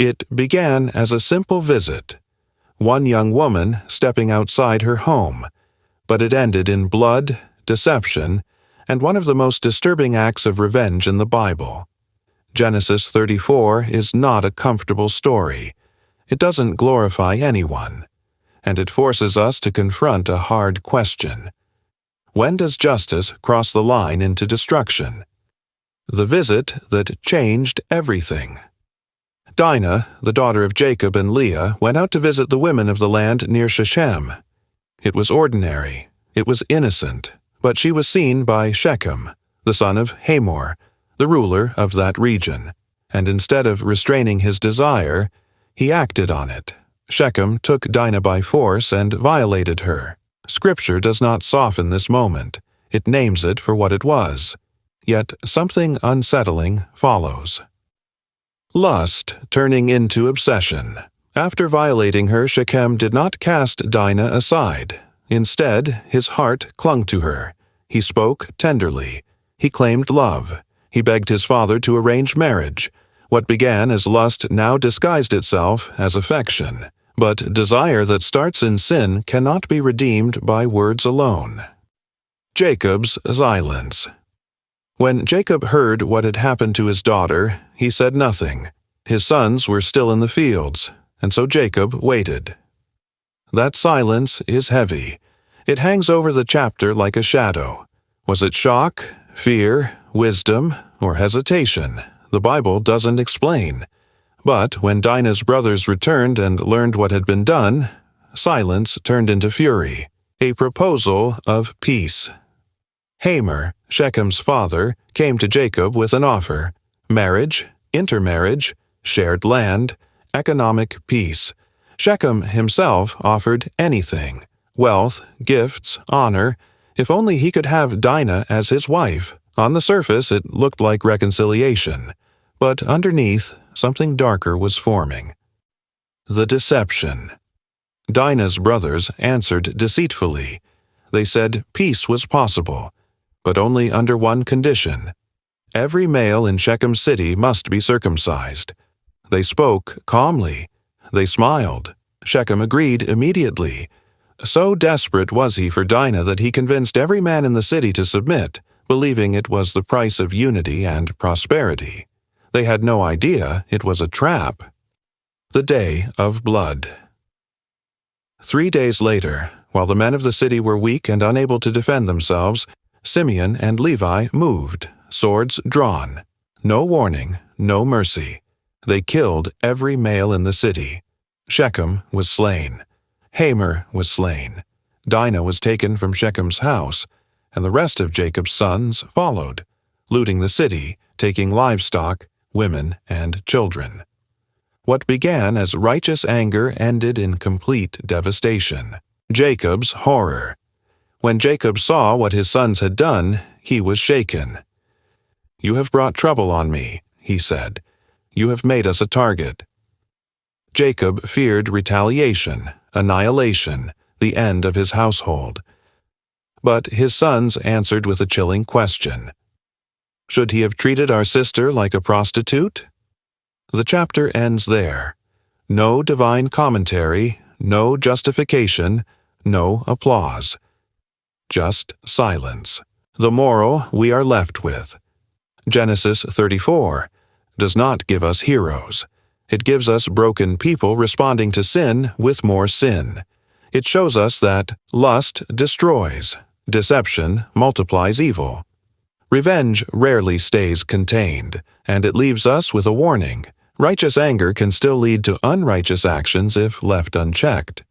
It began as a simple visit, one young woman stepping outside her home, but it ended in blood, deception, and one of the most disturbing acts of revenge in the Bible. Genesis 34 is not a comfortable story. It doesn't glorify anyone, and it forces us to confront a hard question. When does justice cross the line into destruction? The visit that changed everything. Dinah, the daughter of Jacob and Leah, went out to visit the women of the land near Shechem. It was ordinary, it was innocent, but she was seen by Shechem, the son of Hamor, the ruler of that region, and instead of restraining his desire, he acted on it. Shechem took Dinah by force and violated her. Scripture does not soften this moment. It names it for what it was. Yet something unsettling follows. Lust turning into obsession. After violating her, Shechem did not cast Dinah aside. Instead, his heart clung to her. He spoke tenderly. He claimed love. He begged his father to arrange marriage. What began as lust now disguised itself as affection. But desire that starts in sin cannot be redeemed by words alone. Jacob's silence. When Jacob heard what had happened to his daughter, he said nothing. His sons were still in the fields, and so Jacob waited. That silence is heavy. It hangs over the chapter like a shadow. Was it shock, fear, wisdom, or hesitation? The Bible doesn't explain. But when Dinah's brothers returned and learned what had been done, silence turned into fury, a proposal of peace. Hamor, Shechem's father, came to Jacob with an offer: marriage, intermarriage, shared land, economic peace. Shechem himself offered anything: wealth, gifts, honor, if only he could have Dinah as his wife. On the surface, it looked like reconciliation, but underneath, something darker was forming. The deception. Dinah's brothers answered deceitfully. They said peace was possible, but only under one condition. Every male in Shechem city must be circumcised. They spoke calmly. They smiled. Shechem agreed immediately. So desperate was he for Dinah that he convinced every man in the city to submit, believing it was the price of unity and prosperity. They had no idea it was a trap. The day of blood. 3 days later, while the men of the city were weak and unable to defend themselves, Simeon and Levi moved, swords drawn. No warning, no mercy. They killed every male in the city. Shechem was slain. Hamor was slain. Dinah was taken from Shechem's house, and the rest of Jacob's sons followed, looting the city, taking livestock, women, and children. What began as righteous anger ended in complete devastation. Jacob's horror. When Jacob saw what his sons had done, he was shaken. "You have brought trouble on me," he said. "You have made us a target." Jacob feared retaliation, annihilation, the end of his household. But his sons answered with a chilling question. Should he have treated our sister like a prostitute? The chapter ends there. No divine commentary, no justification, no applause. Just silence. The moral we are left with. Genesis 34 does not give us heroes. It gives us broken people responding to sin with more sin. It shows us that lust destroys, deception multiplies evil. Revenge rarely stays contained, and it leaves us with a warning. Righteous anger can still lead to unrighteous actions if left unchecked.